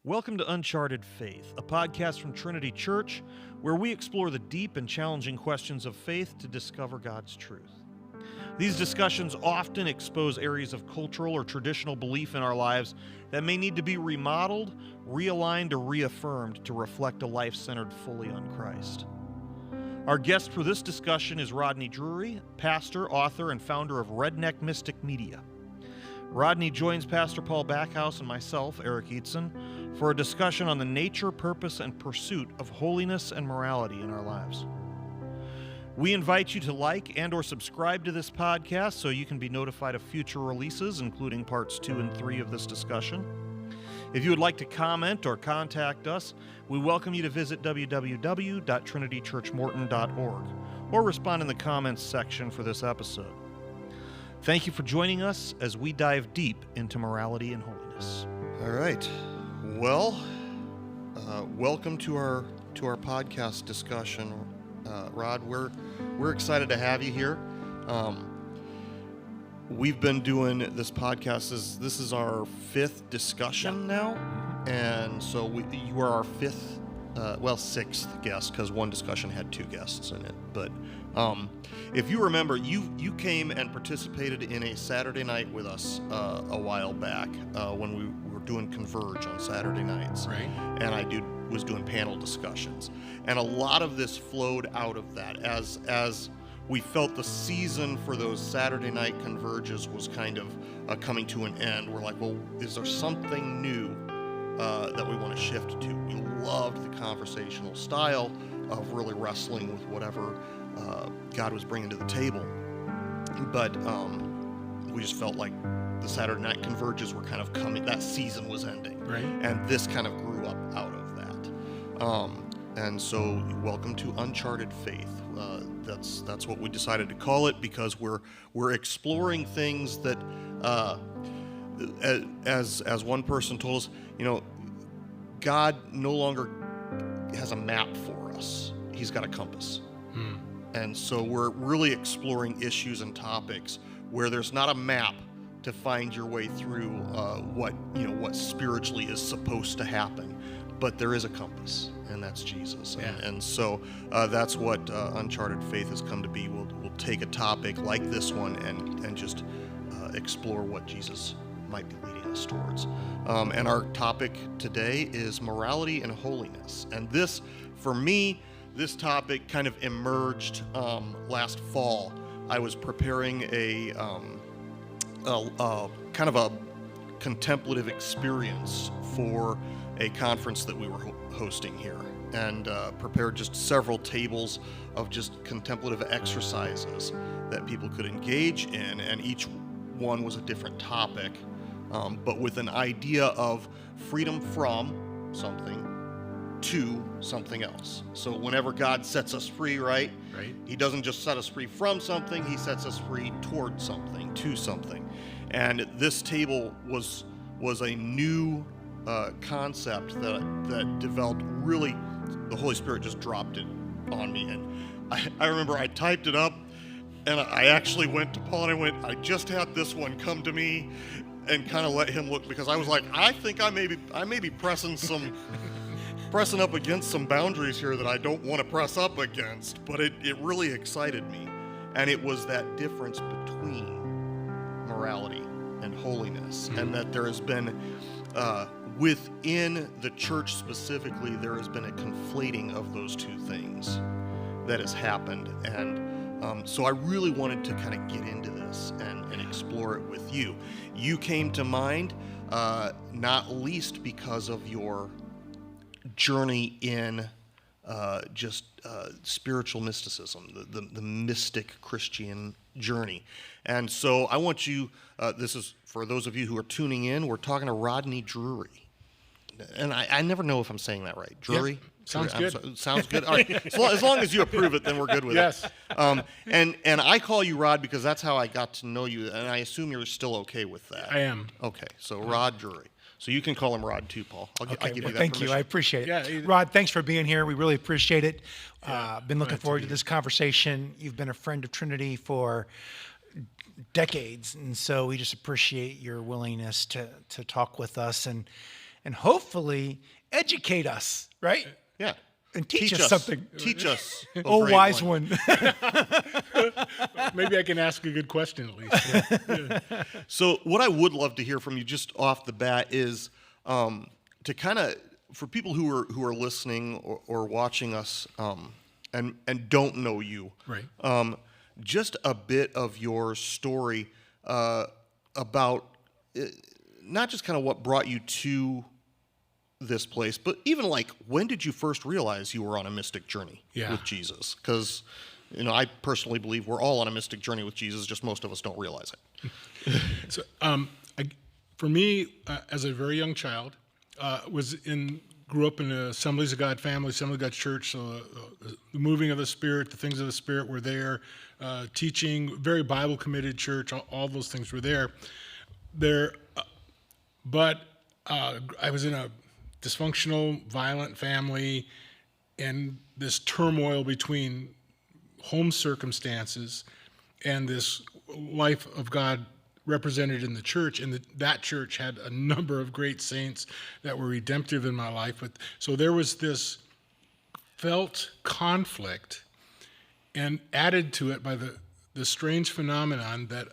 Welcome to Uncharted Faith, a podcast from Trinity Church where we explore the deep and challenging questions of faith to discover God's truth. These discussions often expose areas of cultural or traditional belief in our lives that may need to be remodeled, realigned, or reaffirmed to reflect a life centered fully on Christ. Our guest for this discussion is Rodney Drury, pastor, author, and founder of Redneck Mystic Media. Rodney joins Pastor Paul Backhaus and myself, Eric Eidson, for a discussion on the nature, purpose, and pursuit of holiness and morality in our lives. We invite you to like and or subscribe to this podcast so you can be notified of future releases, including parts 2 and 3 of this discussion. If you would like to comment or contact us, we welcome you to visit www.trinitychurchmorton.org or respond in the comments section for this episode. Thank you for joining us as we dive deep into morality and holiness. All right. Well, welcome to our podcast discussion, Rod. We're excited to have you here. We've been doing this podcast. This is our 5th discussion now, and so you are our 6th guest because one discussion had 2 guests in it. But if you remember, you came and participated in a Saturday night with us a while back when we were doing Converge on Saturday nights, right? And I was doing panel discussions, and a lot of this flowed out of that as we felt the season for those Saturday night Converges was kind of coming to an end. We're like, well, is there something new that we want to shift to? We loved the conversational style of really wrestling with whatever God was bringing to the table. But we just felt like the Saturday night Converges were kind of coming, that season was ending. Right. And this kind of grew up out of that. And so welcome to Uncharted Faith. That's what we decided to call it because we're exploring things that, as one person told us, God no longer has a map for us. He's got a compass. And so we're really exploring issues and topics where there's not a map to find your way through what spiritually is supposed to happen, but there is a compass, and that's Jesus. Yeah. And so that's what Uncharted Faith has come to be. We'll take a topic like this one and just explore what Jesus might be leading us towards. And our topic today is morality and holiness. And this, for me, this topic kind of emerged last fall. I was preparing a kind of a contemplative experience for a conference that we were hosting here, and prepared just several tables of just contemplative exercises that people could engage in, and each one was a different topic, but with an idea of freedom from something to something else. So whenever God sets us free, right? He doesn't just set us free from something, he sets us free toward something, to something. And this table was a new concept that developed. Really, the Holy Spirit just dropped it on me. And I remember I typed it up, and I actually went to Paul and I just had this one come to me, and kind of let him look, because I was like, I think I may be pressing up against some boundaries here that I don't want to press up against, but it really excited me. And it was that difference between morality and holiness, and that there has been, within the church specifically, there has been a conflating of those two things that has happened. And so I really wanted to kind of get into this and explore it with you. You came to mind, not least because of your journey in spiritual mysticism, the mystic Christian journey. And so I want you, this is for those of you who are tuning in, we're talking to Rodney Drury. And I never know if I'm saying that right. Drury? Yep. Sounds good. Sounds good. All right. As long as you approve it, then we're good with yes. it. And I call you Rod because that's how I got to know you, and I assume you're still okay with that. I am. Okay, so Rod Drury. So you can call him Rod too, Paul. I'll give you that thank permission. you. I appreciate it. Yeah, Rod, thanks for being here. We really appreciate it. Been looking glad to forward be to this conversation. You've been a friend of Trinity for decades, and so we just appreciate your willingness to talk with us. And and hopefully educate us, right? Yeah. And teach us something. Teach us. Oh, wise one. Maybe I can ask a good question at least. Yeah. So what I would love to hear from you just off the bat is to kind of, for people who are listening or watching us and don't know you, Right. just a bit of your story about not just kind of what brought you to this place, but even like, when did you first realize you were on a mystic journey with Jesus? Because, I personally believe we're all on a mystic journey with Jesus, just most of us don't realize it. So, for me, as a very young child, grew up in the Assemblies of God family, Assembly of God church. So the moving of the Spirit, the things of the Spirit were there. Teaching, very Bible committed church. All those things were there. But I was in a dysfunctional, violent family, and this turmoil between home circumstances and this life of God represented in the church, and that church had a number of great saints that were redemptive in my life. But so there was this felt conflict, and added to it by the strange phenomenon that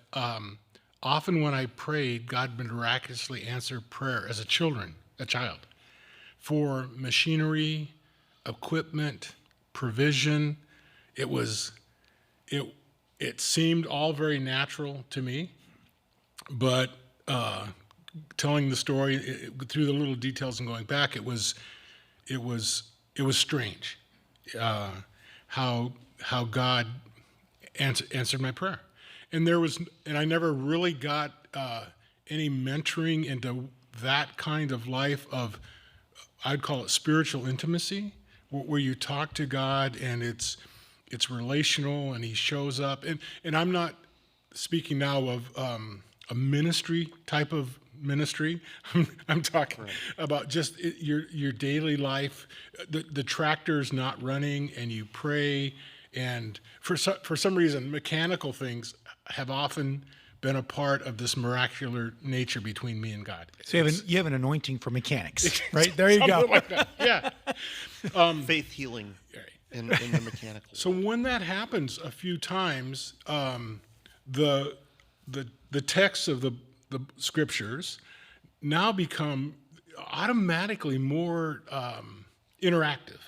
often when I prayed, God miraculously answered prayer as a child, for machinery, equipment, provision. It seemed all very natural to me. But telling the story through the little details and going back, it was strange how God answered my prayer, and I never really got any mentoring into that kind of life of, I'd call it spiritual intimacy, where you talk to God and it's relational and He shows up, and I'm not speaking now of a ministry type of ministry. I'm talking about just your daily life. The tractor's not running, and you pray. And for some reason, mechanical things have often been a part of this miraculous nature between me and God. So you have an anointing for mechanics, right? There you go. Like that. Yeah. Faith healing in the mechanical. So when that happens a few times, the texts of the scriptures now become automatically more interactive.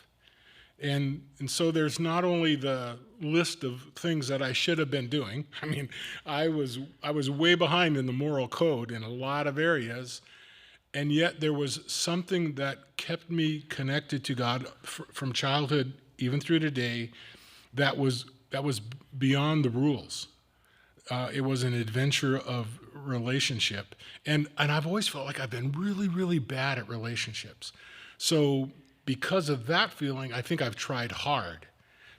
And so there's not only the list of things that I should have been doing. I mean, I was way behind in the moral code in a lot of areas, and yet there was something that kept me connected to God from childhood even through today that was beyond the rules. It was an adventure of relationship. And I've always felt like I've been really, really bad at relationships. So because of that feeling, I think I've tried hard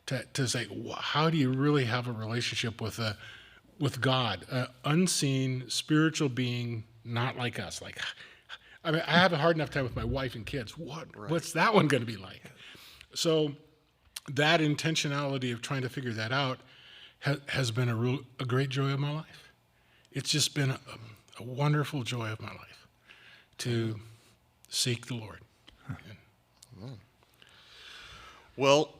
to say, how do you really have a relationship with God, an unseen spiritual being, not like us? I have a hard enough time with my wife and kids. What's that one going to be like? So that intentionality of trying to figure that out has been a great joy of my life. It's just been a wonderful joy of my life to seek the Lord. Well,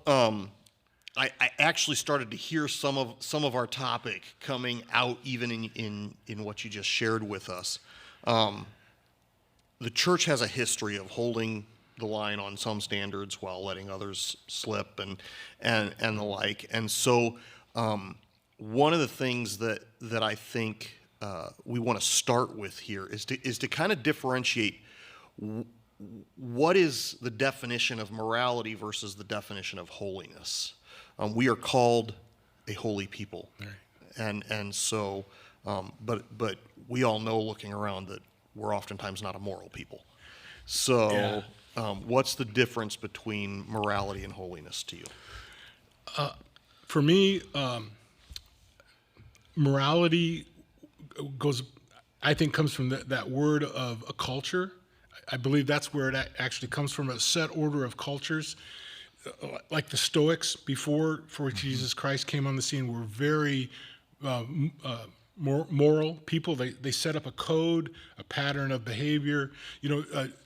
I actually started to hear some of our topic coming out even in what you just shared with us. The church has a history of holding the line on some standards while letting others slip and the like. And so one of the things that I think we want to start with here is to kind of differentiate what is the definition of morality versus the definition of holiness. We are called a holy people, right. and so, but we all know, looking around, that we're oftentimes not a moral people. So, what's the difference between morality and holiness to you? For me, morality comes from that word of a culture. I believe that's where it actually comes from, a set order of cultures. Like the Stoics before Jesus Christ came on the scene were very moral people. They set up a code, a pattern of behavior.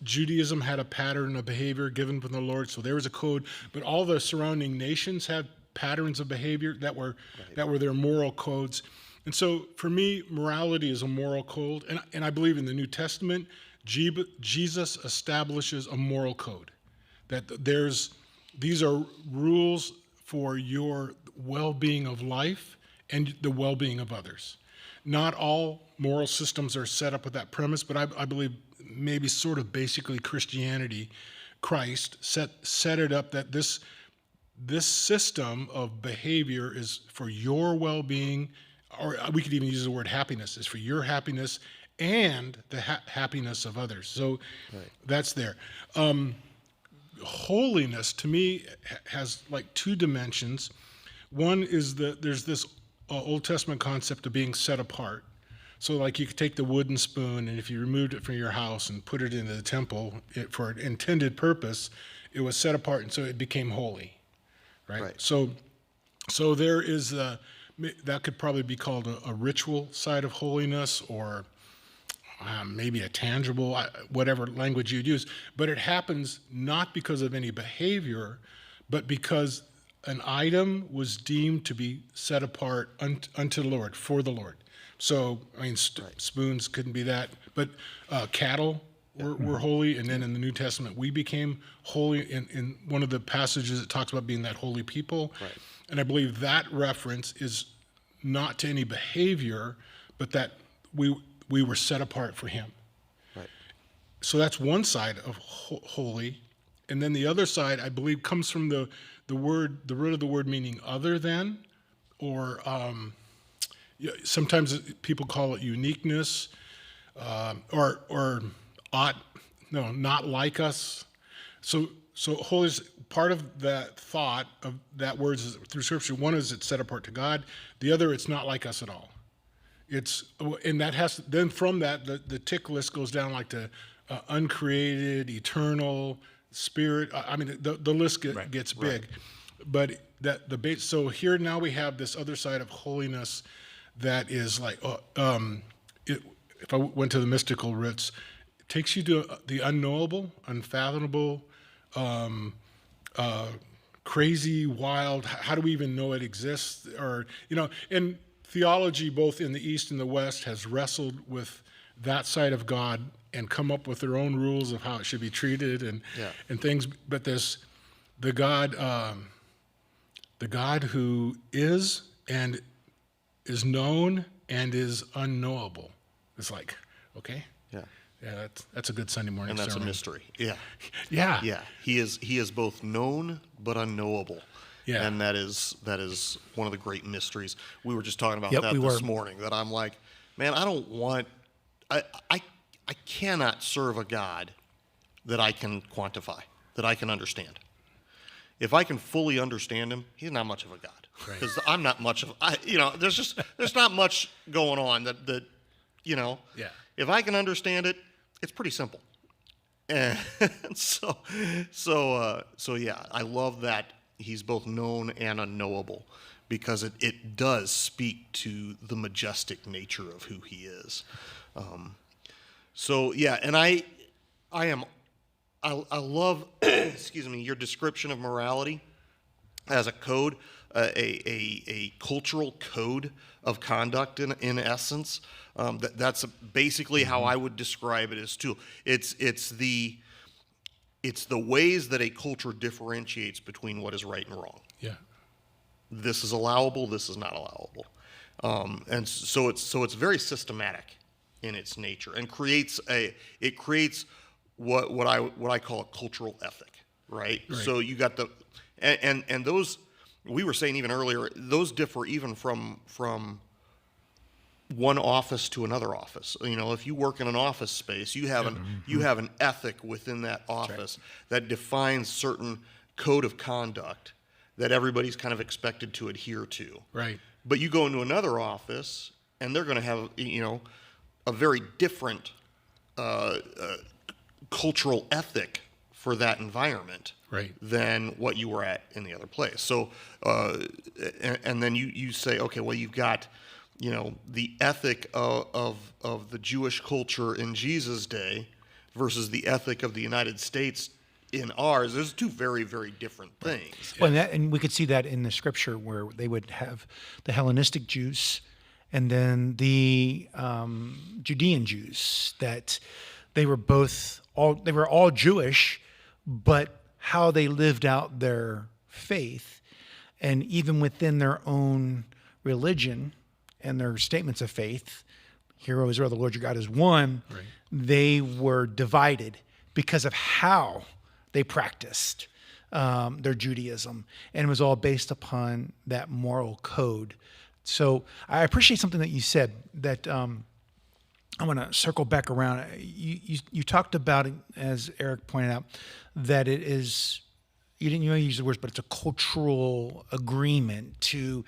Judaism had a pattern of behavior given from the Lord, so there was a code. But all the surrounding nations had patterns of behavior that were their moral codes. And so for me, morality is a moral code, and I believe in the New Testament, Jesus establishes a moral code. That these are rules for your well-being of life and the well-being of others. Not all moral systems are set up with that premise, but I believe maybe sort of basically Christianity, Christ set it up that this system of behavior is for your well-being, or we could even use the word happiness, is for your happiness and the happiness of others. So that's there. Holiness, to me, has like two dimensions. One is that there's this Old Testament concept of being set apart. So like you could take the wooden spoon, and if you removed it from your house and put it into the temple for an intended purpose, it was set apart, and so it became holy, right? So there is that could probably be called a ritual side of holiness, or maybe a tangible, whatever language you'd use. But it happens not because of any behavior, but because an item was deemed to be set apart unto the Lord, for the Lord. So, I mean, spoons couldn't be that, but cattle were holy, and then in the New Testament, we became holy in one of the passages it talks about being that holy people. Right. And I believe that reference is not to any behavior, but that we were set apart for him. Right. So that's one side of holy. And then the other side, I believe, comes from the root of the word meaning other than, or sometimes people call it uniqueness, or not like us. So holy is part of that thought of that word is through Scripture. One is it's set apart to God. The other, it's not like us at all. And that has then from that the tick list goes down like to uncreated, eternal, spirit. I mean the list gets big, but so here now we have this other side of holiness that is like if I went to the mystical roots, it takes you to the unknowable, unfathomable, crazy, wild. How do we even know it exists? Or and theology, both in the East and the West, has wrestled with that side of God and come up with their own rules of how it should be treated and things. But there's the God who is and is known and is unknowable. It's like, okay, yeah, that's a good Sunday morning. And that's sermon. a mystery. Yeah. Yeah. He is both known but unknowable. Yeah. And that is one of the great mysteries. We were just talking about this morning, that I'm like, man, I cannot serve a God that I can quantify, that I can understand. If I can fully understand him, he's not much of a God. Because I'm not much of, there's not much going on that. If I can understand it, it's pretty simple. And so yeah, I love that he's both known and unknowable, because it does speak to the majestic nature of who he is. And I love excuse me, your description of morality as a code, a cultural code of conduct in essence. That's basically how I would describe it as too. It's the ways that a culture differentiates between what is right and wrong. Yeah. This is allowable, this is not allowable. And so it's very systematic in its nature, and creates what I call a cultural ethic, right? So you got and those, we were saying even earlier, those differ even from one office to another office. If you work in an office space, you have an ethic within that office that defines certain code of conduct that everybody's kind of expected to adhere to. Right. But you go into another office, and they're going to have a very different cultural ethic for that environment than what you were at in the other place. So, and then you say, okay, well, you've got the ethic of the Jewish culture in Jesus' day versus the ethic of the United States in ours. There's two very, very different things. Well, and we could see that in the scripture where they would have the Hellenistic Jews and then the Judean Jews, that they were all Jewish, but how they lived out their faith, and even within their own religion and their statements of faith, Hear, O Israel, the Lord your God is one, right. They were divided because of how they practiced their Judaism, and it was all based upon that moral code. So I appreciate something that you said that I want to circle back around. You talked about it, as Eric pointed out, that it is, you didn't use the words, but it's a cultural agreement to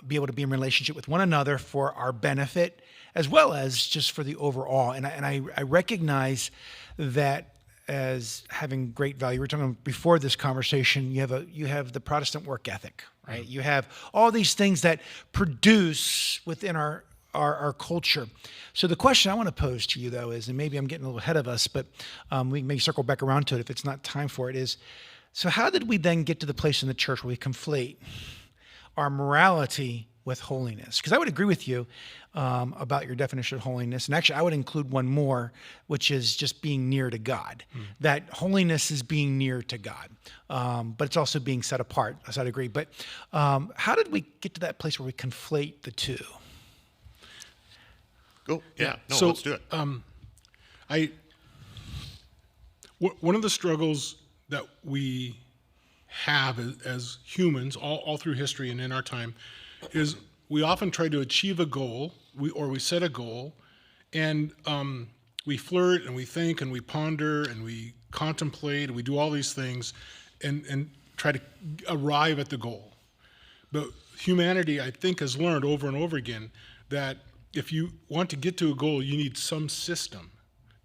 be able to be in relationship with one another for our benefit, as well as just for the overall. And I recognize that as having great value. We were talking before this conversation, you have the Protestant work ethic, right? Mm-hmm. You have all these things that produce within our culture. So the question I want to pose to you, though, is, and maybe I'm getting a little ahead of us, but we may circle back around to it if it's not time for it, is, so how did we then get to the place in the church where we conflate our morality with holiness? Because I would agree with you about your definition of holiness. And actually, I would include one more, which is just being near to God. Mm. That holiness is being near to God, but it's also being set apart. So I'd agree. But how did we get to that place where we conflate the two? Go. Yeah. No, so, let's do it. One of the struggles that we have as humans all through history and in our time is we often try to achieve a goal, we set a goal, and we flirt and we think and we ponder and we contemplate and we do all these things and try to arrive at the goal. But humanity, I think, has learned over and over again that if you want to get to a goal, you need some system.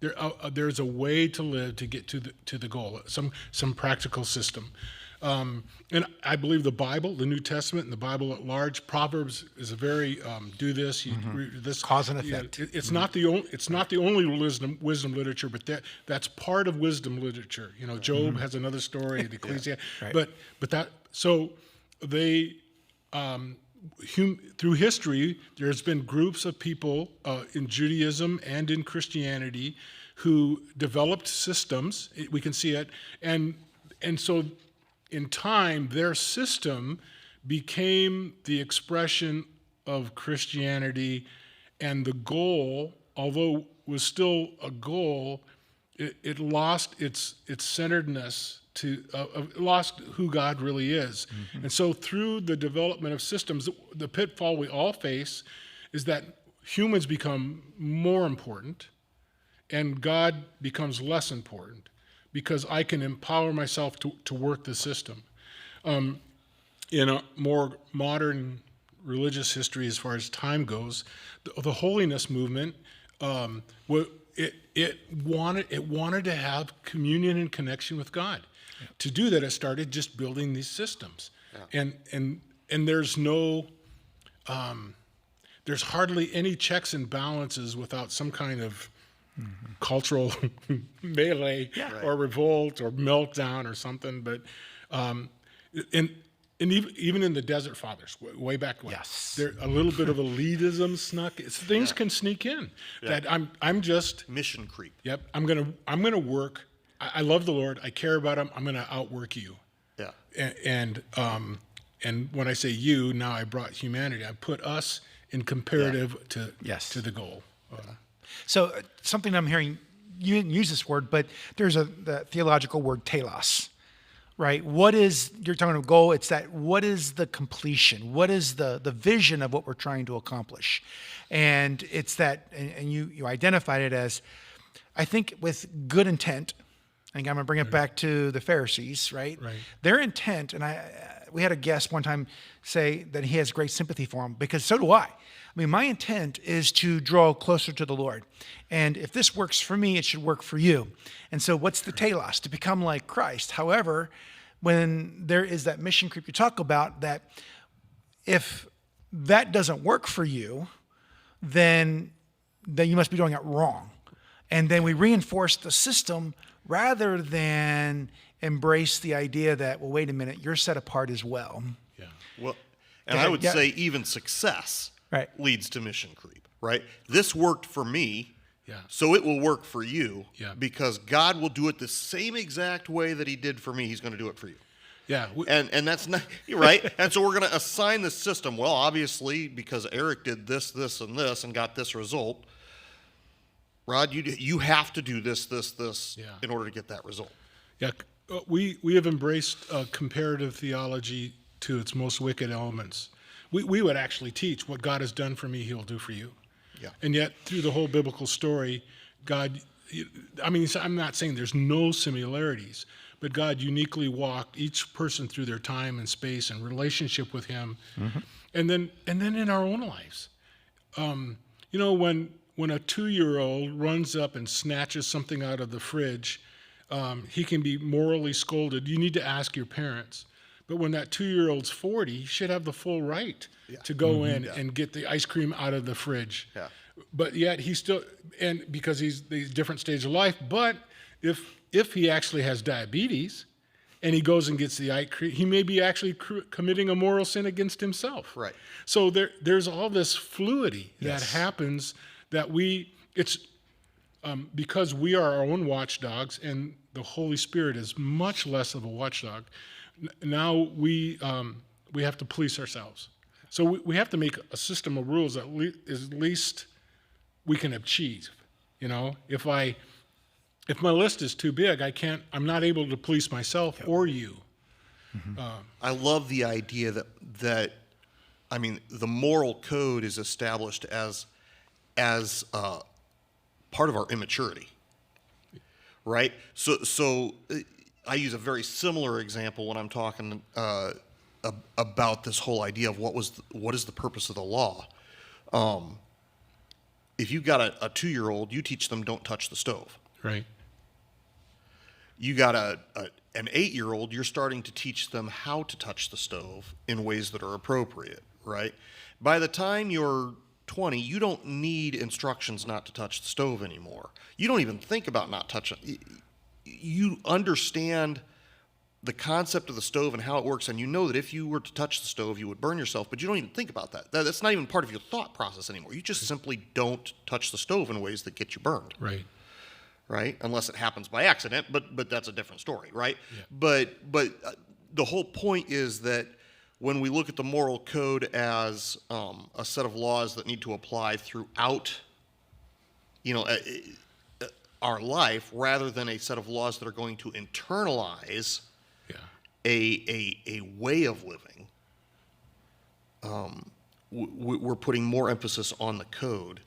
There's a way to live to get to the goal, some practical system. And I believe the Bible, the New Testament, and the Bible at large, Proverbs is a very do this, this cause and effect. It's not the only wisdom literature, but that's part of wisdom literature. Job has another story, the Ecclesiastes, right. but that so they. Through history, there's been groups of people in Judaism and in Christianity who developed systems. We can see it, and so in time, their system became the expression of Christianity, and the goal, although was still a goal, it lost its centeredness. Lost who God really is. Mm-hmm. And so through the development of systems, the pitfall we all face is that humans become more important and God becomes less important because I can empower myself to work the system. In a more modern religious history, as far as time goes, the holiness movement, it wanted to have communion and connection with God. Yeah. To do that, it started just building these systems, and there's no, there's hardly any checks and balances without some kind of cultural melee or revolt or meltdown or something. But and even in the Desert Fathers, way back when, there a little bit of elitism snuck. Things can sneak in. That I'm just mission creep. Yep, I'm gonna work. I love the Lord. I care about Him. I'm gonna outwork you. Yeah. And when I say you, now I brought humanity. I put us in comparative to the goal. So something I'm hearing, you didn't use this word, but there's the theological word telos. Right? What is, you're talking about goal, it's that, what is the completion? What is the vision of what we're trying to accomplish? And it's that, and you identified it as, I think with good intent, I think I'm going to bring it back to the Pharisees, right? Their intent, and we had a guest one time say that he has great sympathy for them, because so do I. I mean, my intent is to draw closer to the Lord. And if this works for me, it should work for you. And so what's the telos? To become like Christ. However, when there is that mission creep you talk about, that if that doesn't work for you, then you must be doing it wrong. And then we reinforce the system rather than embrace the idea that, well, wait a minute, you're set apart as well. Yeah. Well, and I would say even success leads to mission creep, right? This worked for me, so it will work for you, because God will do it the same exact way that he did for me. He's going to do it for you. Yeah. And that's not, you're right. And so we're going to assign the system, well, obviously, because Eric did this, this, and this and got this result, Rod, you have to do this, this, this in order to get that result. Yeah. We have embraced comparative theology to its most wicked elements. We would actually teach what God has done for me, he'll do for you. Yeah. And yet, through the whole biblical story, God, I mean, I'm not saying there's no similarities, but God uniquely walked each person through their time and space and relationship with him. And then in our own lives. When a 2-year-old runs up and snatches something out of the fridge, he can be morally scolded. You need to ask your parents. But when that 2-year-old's 40, he should have the full right to go in and get the ice cream out of the fridge. Yeah. But yet he's still, and because he's different stage of life, but if he actually has diabetes and he goes and gets the ice cream, he may be actually committing a moral sin against himself. Right. So there's all this fluidity that happens that because we are our own watchdogs and the Holy Spirit is much less of a watchdog, now we have to police ourselves. So we have to make a system of rules that at least we can achieve. If my list is too big, I'm not able to police myself or you. I love the idea that the moral code is established as part of our immaturity, right? So I use a very similar example when I'm talking about this whole idea of what is the purpose of the law. If you've got a 2-year-old, you teach them don't touch the stove. Right. You got an 8-year-old, you're starting to teach them how to touch the stove in ways that are appropriate, right? By the time you're 20, you don't need instructions not to touch the stove anymore. You don't even think about not touching. You understand the concept of the stove and how it works, and you know that if you were to touch the stove, you would burn yourself, but you don't even think about that. That's not even part of your thought process anymore. You just simply don't touch the stove in ways that get you burned. Right. Right? Unless it happens by accident, but that's a different story, right? Yeah. But the whole point is that when we look at the moral code as a set of laws that need to apply throughout, our life, rather than a set of laws that are going to internalize a way of living, we're putting more emphasis on the code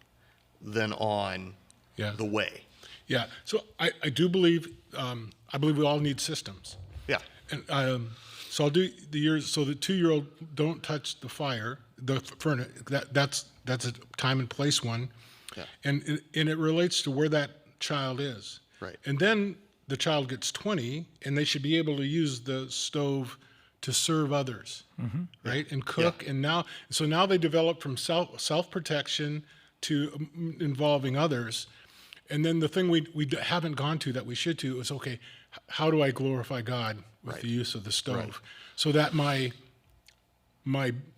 than on the way. Yeah. So I do believe we all need systems. Yeah. And so I'll do the years. So the 2-year-old don't touch the fire, the furnace. That's a time and place one. Yeah. And it relates to where that child is. Right. And then the child gets 20, and they should be able to use the stove to serve others, right? And cook. Yeah. And now they develop from self-protection to involving others. And then the thing we haven't gone to that we should do is, okay, how do I glorify God with the use of the stove, so that my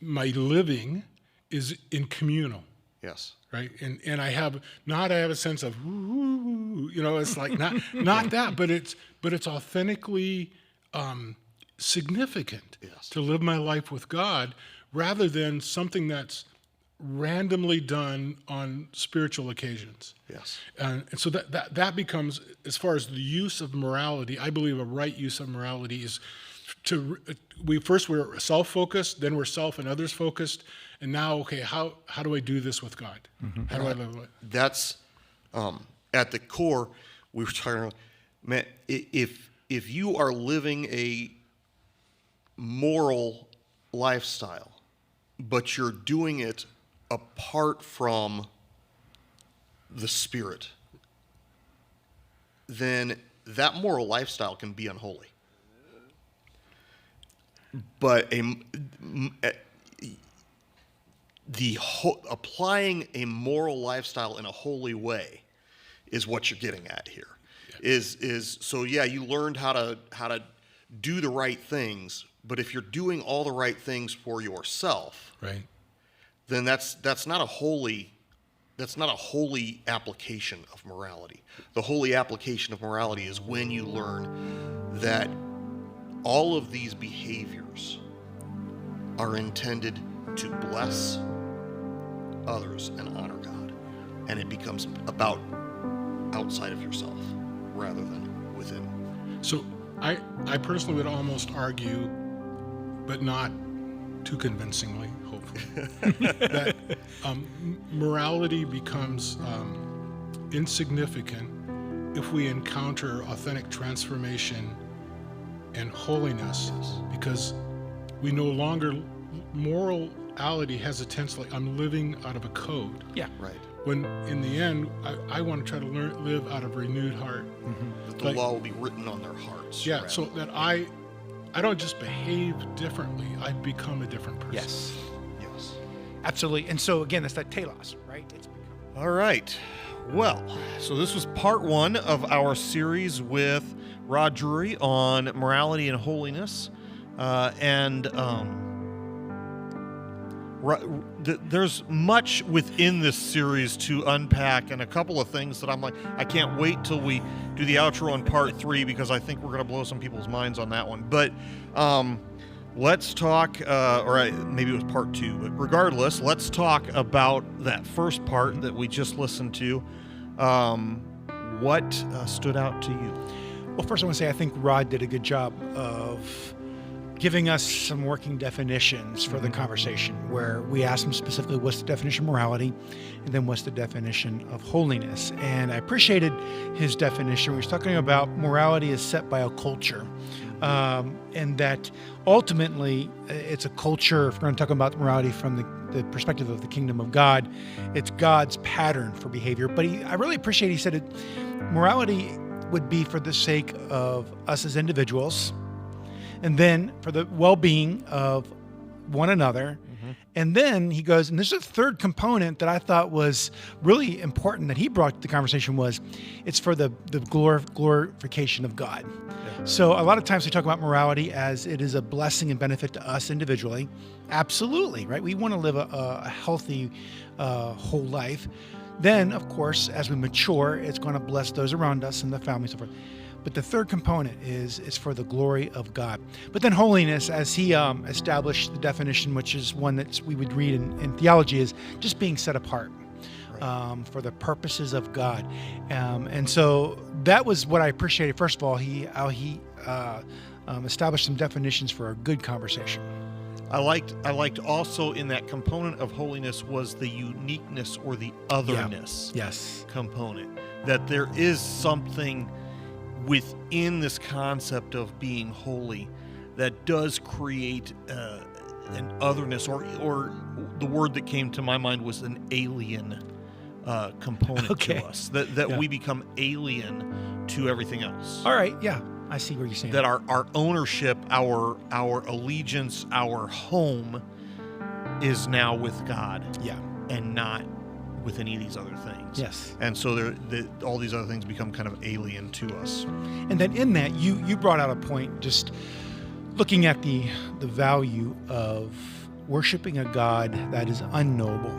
living is in communal. Yes. Right. And I have a sense of it's like not that, but it's authentically significant to live my life with God rather than something that's randomly done on spiritual occasions. Yes. And so that becomes, as far as the use of morality, I believe a right use of morality is we're self-focused, then we're self and others focused, and now, okay, how do I do this with God? How do I live with it? That's at the core. We were talking about, man, if you are living a moral lifestyle, but you're doing it apart from the Spirit, then that moral lifestyle can be unholy. But applying a moral lifestyle in a holy way is what you're getting at here. So you learned how to do the right things, but if you're doing all the right things for yourself, Right. then that's not a holy application of morality. The holy application of morality is when you learn that all of these behaviors are intended to bless others and honor God, and it becomes about outside of yourself rather than within. So I personally would almost argue, but not too convincingly, hopefully, that morality becomes insignificant if we encounter authentic transformation and holiness, because we no longer, morality has a tense like I'm living out of a code. Yeah. Right. When in the end, I want to try to live out of a renewed heart. That the law will be written on their hearts. Yeah, so that I don't just behave differently, I become a different person. Yes. Yes. Absolutely. And so again, that's that telos, right? All right. Well, so this was part 1 of our series with Rod Drury on morality and holiness. There's much within this series to unpack, and a couple of things that I'm like, I can't wait till we do the outro on part 3, because I think we're going to blow some people's minds on that one. But let's talk, or maybe it was part 2, but regardless, let's talk about that first part that we just listened to. What stood out to you? Well, first I want to say I think Rod did a good job of giving us some working definitions for the conversation, where we asked him specifically what's the definition of morality, and then what's the definition of holiness. And I appreciated his definition. We were talking about morality is set by a culture, and that ultimately it's a culture. If we're going to talk about morality from the perspective of the kingdom of God, it's God's pattern for behavior. But I really appreciate he said morality would be for the sake of us as individuals, and then for the well-being of one another. And then he goes, and there's a third component that I thought was really important that he brought to the conversation, was it's for the glorification of God. Yeah. So a lot of times we talk about morality as it is a blessing and benefit to us individually. Absolutely, right? We want to live a healthy whole life. Then, of course, as we mature, it's going to bless those around us and the family and so forth. But the third component is for the glory of God. But then holiness, as he established the definition, which is one that we would read in theology, is just being set apart for the purposes of God. And so that was what I appreciated. First of all, how he established some definitions for a good conversation. I liked also in that component of holiness was the uniqueness or the otherness component. That there is something within this concept of being holy that does create an otherness, or the word that came to my mind was an alien component to us. That we become alien to everything else. All right, yeah. I see where you're saying that our ownership, our allegiance, our home is now with God, and not with any of these other things. Yes, and so all these other things become kind of alien to us. And then in that, you brought out a point, just looking at the value of worshiping a God that is unknowable.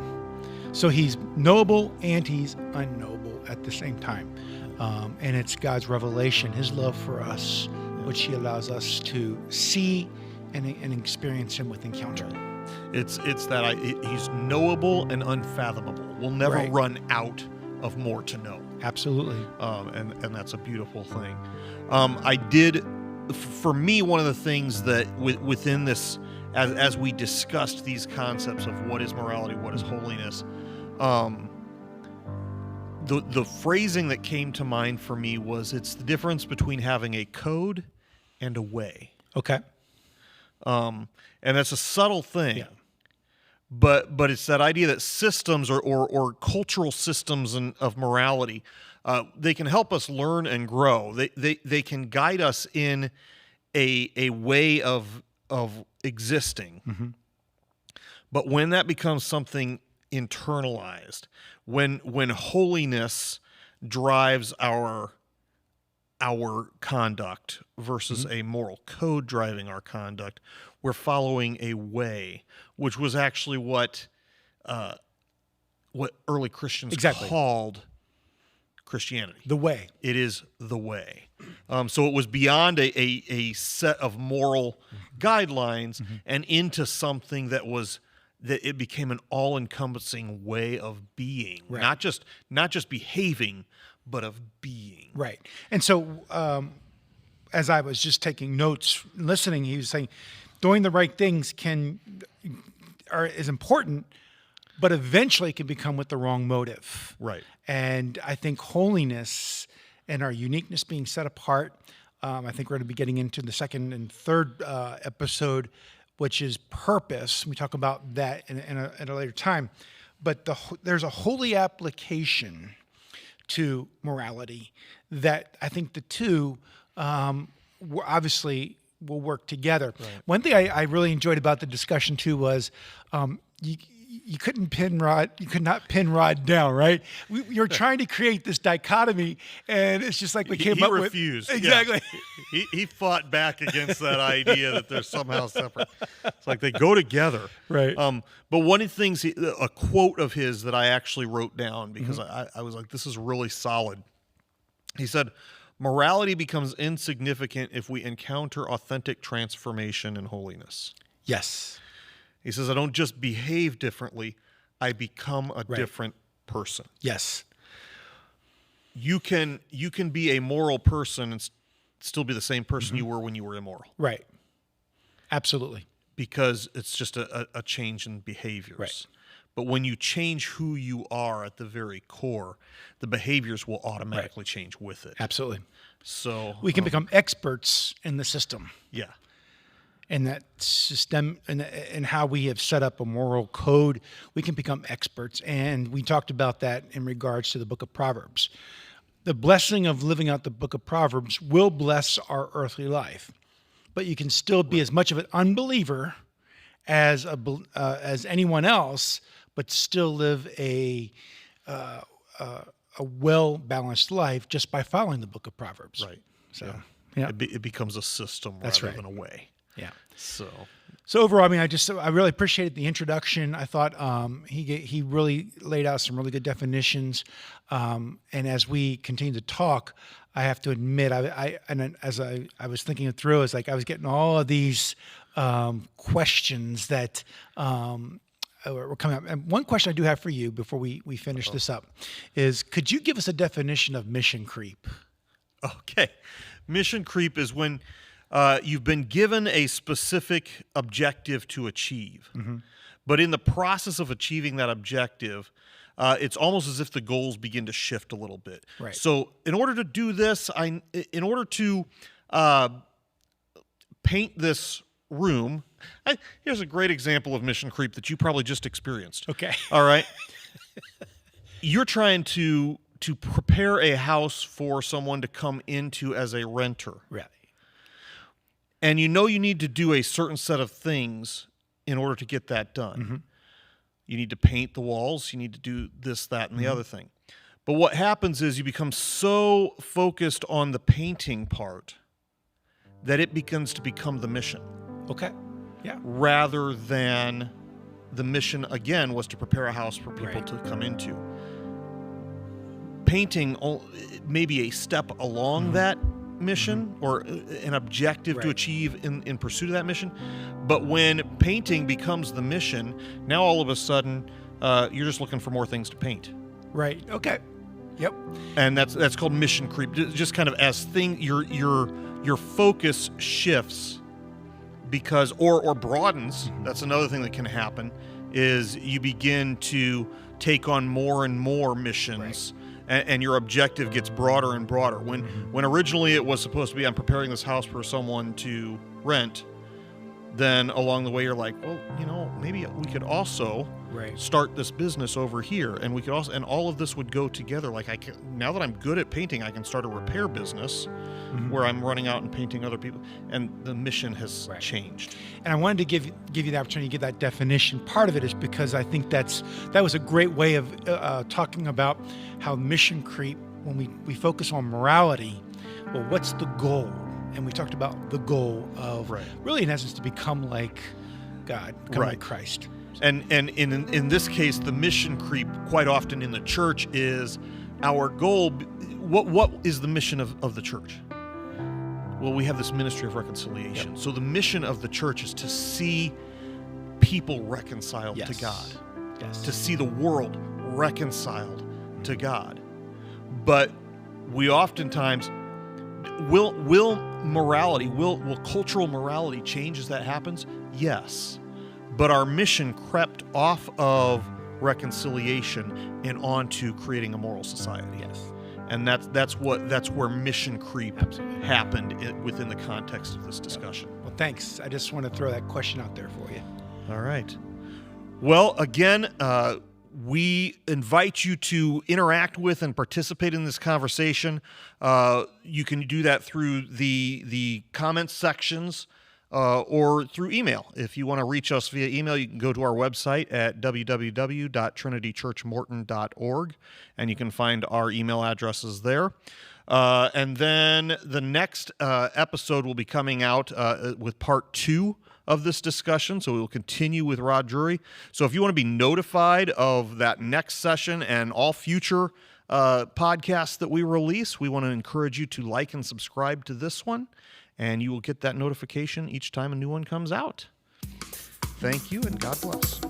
So he's knowable and he's unknowable at the same time. And it's God's revelation, his love for us, which he allows us to see and experience him with encounter. It's that he's knowable and unfathomable. We'll never run out of more to know. Absolutely. And that's a beautiful thing. For me, one of the things that within this, as we discussed these concepts of what is morality, what is holiness, the phrasing that came to mind for me was it's the difference between having a code and a way. Okay. And that's a subtle thing. Yeah. But it's that idea that systems or cultural systems of morality, they can help us learn and grow. They can guide us in a way of existing. Mm-hmm. But when that becomes something internalized, when holiness drives our conduct versus a moral code driving our conduct, we're following a way, which was actually what early Christians called Christianity. The way. It is the way. So it was beyond a set of moral guidelines and into something that it became an all-encompassing way of being, not just behaving, but of being. Right. And so as I was just taking notes, listening, he was saying doing the right things is important, but eventually can become with the wrong motive. Right. And I think holiness and our uniqueness being set apart, I think we're going to be getting into the second and third episode, which is purpose. We talk about that at a later time. But there's a holy application to morality that I think the two obviously will work together. Right. One thing I really enjoyed about the discussion too was you could not pin Rod down, right? You're trying to create this dichotomy, and it's just like we came up with. He refused. Exactly. Yeah. He fought back against that idea that they're somehow separate. It's like they go together. Right. But one of the things, a quote of his that I actually wrote down because I was like, this is really solid. He said, "Morality becomes insignificant if we encounter authentic transformation and holiness." Yes. He says, I don't just behave differently, I become a different person. Yes. You can be a moral person and still be the same person you were when you were immoral. Right. Absolutely. Because it's just a change in behaviors. Right. But when you change who you are at the very core, the behaviors will automatically change with it. Absolutely. So we can become experts in the system. Yeah. And that system and how we have set up a moral code, we can become experts. And we talked about that in regards to the book of Proverbs. The blessing of living out the book of Proverbs will bless our earthly life, but you can still be as much of an unbeliever as anyone else, but still live a well-balanced life just by following the book of Proverbs. Right. So yeah. It becomes a system rather than a way. Yeah. So overall, I mean, I really appreciated the introduction. I thought he really laid out some really good definitions. And as we continue to talk, I have to admit, as I was thinking it through, it's like I was getting all of these questions that were coming up. And one question I do have for you before we finish this up is, could you give us a definition of mission creep? Okay. Mission creep is when you've been given a specific objective to achieve. But in the process of achieving that objective, it's almost as if the goals begin to shift a little bit. Right. So in order to do this, in order to paint this room, here's a great example of mission creep that you probably just experienced. Okay. All right. You're trying to prepare a house for someone to come into as a renter. Right. And you know you need to do a certain set of things in order to get that done. You need to paint the walls. You need to do this, that, and the other thing. But what happens is you become so focused on the painting part that it begins to become the mission. Okay. Yeah. Rather than the mission, again, was to prepare a house for people to come into. Painting may be a step along that mission or an objective to achieve in pursuit of that mission. But when painting becomes the mission, now all of a sudden you're just looking for more things to paint. Right. Okay. Yep. And that's called mission creep. Just kind of as your focus shifts because or broadens. That's another thing that can happen is you begin to take on more and more missions. And your objective gets broader and broader. When originally it was supposed to be, I'm preparing this house for someone to rent, then along the way you're like, well, maybe we could also start this business over here, and we could also, and all of this would go together. Like now that I'm good at painting, I can start a repair business where I'm running out and painting other people, and the mission has changed. And I wanted to give you the opportunity to give that definition. Part of it is because I think that was a great way of talking about how mission creep, when we focus on morality, well, what's the goal? And we talked about the goal of really, in essence, to become like God, become like Christ. And in this case, the mission creep quite often in the church is our goal. What is the mission of the church? Well, we have this ministry of reconciliation. Yep. So the mission of the church is to see people reconciled to God, to see the world reconciled to God. But we oftentimes will cultural morality change as that happens? Yes. But our mission crept off of reconciliation and onto creating a moral society. Yes. And that's where mission creep happened within the context of this discussion. Well, thanks. I just want to throw that question out there for you. All right. Well, again, we invite you to interact with and participate in this conversation. You can do that through the comment sections or through email. If you want to reach us via email, you can go to our website at www.trinitychurchmorton.org, and you can find our email addresses there. And then the next episode will be coming out with part 2 of this discussion, so we will continue with Rod Drury. So if you want to be notified of that next session and all future podcasts that we release, we want to encourage you to like and subscribe to this one, and you will get that notification each time a new one comes out. Thank you, and God bless.